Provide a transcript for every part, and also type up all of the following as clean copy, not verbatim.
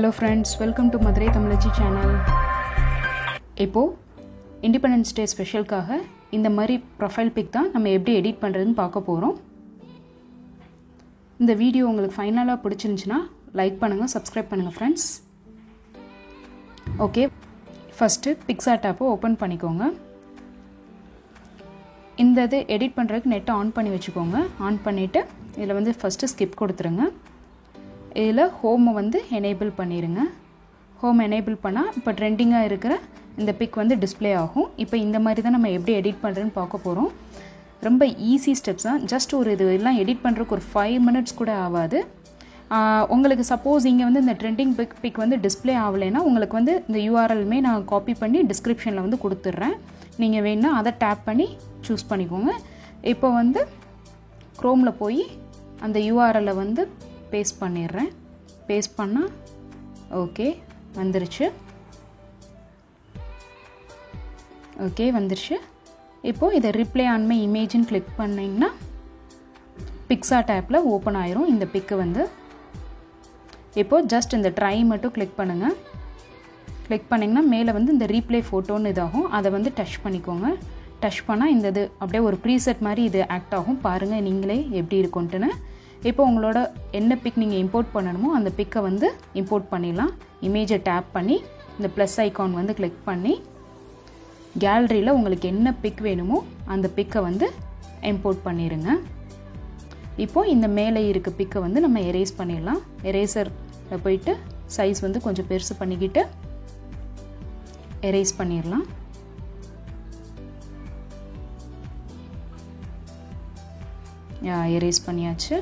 Hello friends, welcome to Madurai Tamizhachi channel. இப்போ independence day ஸ்பெஷலுக்காக இந்த மாதிரி ப்ரொஃபைல் பிக் தான் நம்ம எப்படி எடிட் பண்ணுறதுன்னு பார்க்க போகிறோம். இந்த வீடியோ உங்களுக்கு ஃபைனலாக பிடிச்சிருந்துச்சுன்னா லைக் பண்ணுங்கள், சப்ஸ்கிரைப் பண்ணுங்கள் ஃப்ரெண்ட்ஸ். ஓகே, ஃபஸ்ட்டு பிக்சார்ட் ஆப்பை ஓப்பன் பண்ணிக்கோங்க. இந்த இது எடிட் பண்ணுறதுக்கு நெட்டை ஆன் பண்ணி வச்சுக்கோங்க. ஆன் பண்ணிவிட்டு இதில் வந்து ஃபஸ்ட்டு ஸ்கிப் கொடுத்துருங்க. இதில் ஹோமை வந்து எனேபிள் பண்ணிடுங்க. ஹோம் எனேபிள் பண்ணால் இப்போ ட்ரெண்டிங்காக இருக்கிற இந்த பிக் வந்து டிஸ்பிளே ஆகும். இப்போ இந்த மாதிரி தான் நம்ம எப்படி எடிட் பண்ணுறதுன்னு பார்க்க போகிறோம். ரொம்ப ஈஸி ஸ்டெப்ஸ் தான். ஜஸ்ட் ஒரு இது எல்லாம் எடிட் பண்ணுறதுக்கு ஒரு 5 minutes கூட ஆகாது. உங்களுக்கு சப்போஸ் இங்கே வந்து இந்த ட்ரெண்டிங் பிக் வந்து டிஸ்பிளே ஆகலைன்னா உங்களுக்கு வந்து இந்த யூஆர்எல்மே நான் காப்பி பண்ணி டிஸ்கிரிப்ஷனில் வந்து கொடுத்துட்றேன். நீங்கள் வேணுன்னா அதை டேப் பண்ணி சூஸ் பண்ணிக்கோங்க. இப்போ வந்து க்ரோமில் போய் அந்த யூஆர்எல்லை வந்து பேஸ்ட் பண்ணிடுறேன். பேஸ்ட் பண்ணால் ஓகே வந்துருச்சு. ஓகே வந்துருச்சு. இப்போது இதை ரிப்ளே ஆன் மை இமேஜின்னு கிளிக் பண்ணிங்கன்னா பிக்சார்ட் ஆப்பில் ஓப்பன் ஆயிரும் இந்த பிக்கு வந்து. இப்போது ஜஸ்ட் இந்த ட்ரை மட்டும் கிளிக் பண்ணுங்கள். கிளிக் பண்ணிங்கன்னா மேலே வந்து இந்த ரீப்ளே ஃபோட்டோன்னு இதாகும். அதை வந்து டச் பண்ணிக்கோங்க. டச் பண்ணால் இந்த இது அப்படியே ஒரு ப்ரீசெட் மாதிரி இது ஆக்ட் ஆகும். பாருங்கள் நீங்களே எப்படி இருக்குன்ட்டுன்னு. இப்போ உங்களோட என்ன பிக் நீங்கள் இம்போர்ட் பண்ணணுமோ அந்த பிக்கை வந்து இம்போர்ட் பண்ணிடலாம். இமேஜை டேப் பண்ணி இந்த ப்ளஸ் ஐக்கான் வந்து கிளிக் பண்ணி கேலரியில் உங்களுக்கு என்ன பிக் வேணுமோ அந்த பிக்கை வந்து இம்போர்ட் பண்ணிடுங்க. இப்போது இந்த மேலே இருக்க பிக்கை வந்து நம்ம எரேஸ் பண்ணிடலாம். எரேசரில் போயிட்டு சைஸ் வந்து கொஞ்சம் பெருசு பண்ணிக்கிட்டு எரேஸ் பண்ணிடலாம். எரேஸ் பண்ணியாச்சு.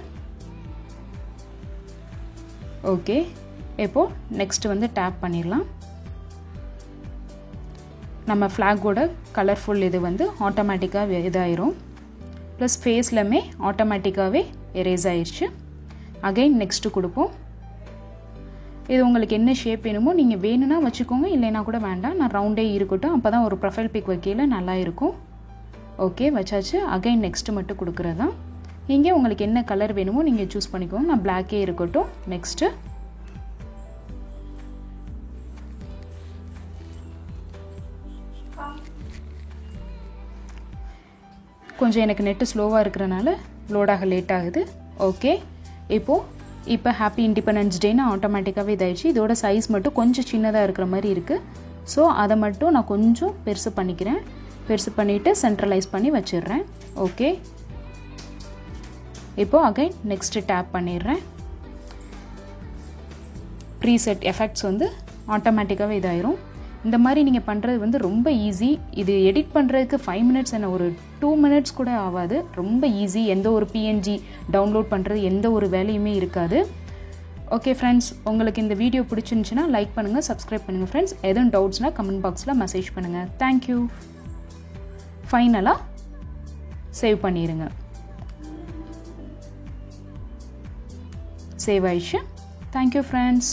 ஓகே, இப்போது நெக்ஸ்ட்டு வந்து டேப் பண்ணிடலாம். நம்ம ஃப்ளாகோட கலர்ஃபுல் இது வந்து ஆட்டோமேட்டிக்காக இதாயிரும். ப்ளஸ் ஃபேஸ்லமே ஆட்டோமேட்டிக்காகவே எரேஸ் ஆயிடுச்சு. அகைன் நெக்ஸ்ட்டு கொடுப்போம். இது உங்களுக்கு என்ன ஷேப் வேணுமோ நீங்கள் வேணும்னா வச்சுக்கோங்க, இல்லைன்னா கூட வேண்டாம். நான் ரவுண்டே இருக்கட்டும், அப்போ தான் ஒரு ப்ரொஃபைல் பிக் வைக்கையில் நல்லா இருக்கும். ஓகே வச்சாச்சு. அகைன் நெக்ஸ்ட்டு மட்டும் கொடுக்குறது தான். இங்கே உங்களுக்கு என்ன கலர் வேணுமோ நீங்கள் சூஸ் பண்ணிக்கோங்க. நான் பிளாக்கே இருக்கட்டும். நெக்ஸ்ட்டு கொஞ்சம் எனக்கு நெட்டு ஸ்லோவாக இருக்கிறனால லோடாக லேட் ஆகுது. ஓகே, இப்போ ஹாப்பி இண்டிபெண்டன்ஸ் டேன்னு ஆட்டோமேட்டிக்காகவே இதாகிடுச்சு. இதோட சைஸ் மட்டும் கொஞ்சம் சின்னதாக இருக்கிற மாதிரி இருக்குது. ஸோ அதை மட்டும் நான் கொஞ்சம் பெருசு பண்ணிக்கிறேன். பெருசு பண்ணிவிட்டு சென்ட்ரலைஸ் பண்ணி வச்சிடுறேன். ஓகே, இப்போது அகைன் நெக்ஸ்ட்டு டேப் பண்ணிடுறேன். ப்ரீசெட் எஃபெக்ட்ஸ் வந்து ஆட்டோமேட்டிக்காகவே இதாயிரும். இந்த மாதிரி நீங்கள் பண்ணுறது வந்து ரொம்ப ஈஸி. இது எடிட் பண்ணுறதுக்கு 5 minutes என்ன, ஒரு 2 minutes கூட ஆகாது. ரொம்ப ஈஸி. எந்த ஒரு பிஎன்ஜி டவுன்லோட் பண்ணுறது எந்த ஒரு வேலையுமே இருக்காது. ஓகே ஃப்ரெண்ட்ஸ், உங்களுக்கு இந்த வீடியோ பிடிச்சிருந்துச்சுன்னா லைக் பண்ணுங்கள், சப்ஸ்கிரைப் பண்ணுங்கள் ஃப்ரெண்ட்ஸ். எதுவும் டவுட்ஸ்னால் கமெண்ட் பாக்ஸில் மெசேஜ் பண்ணுங்கள். தேங்க்யூ. ஃபைனலாக சேவ் பண்ணிடுங்க. சேவ் ஆயிடுச்சு. Thank you friends.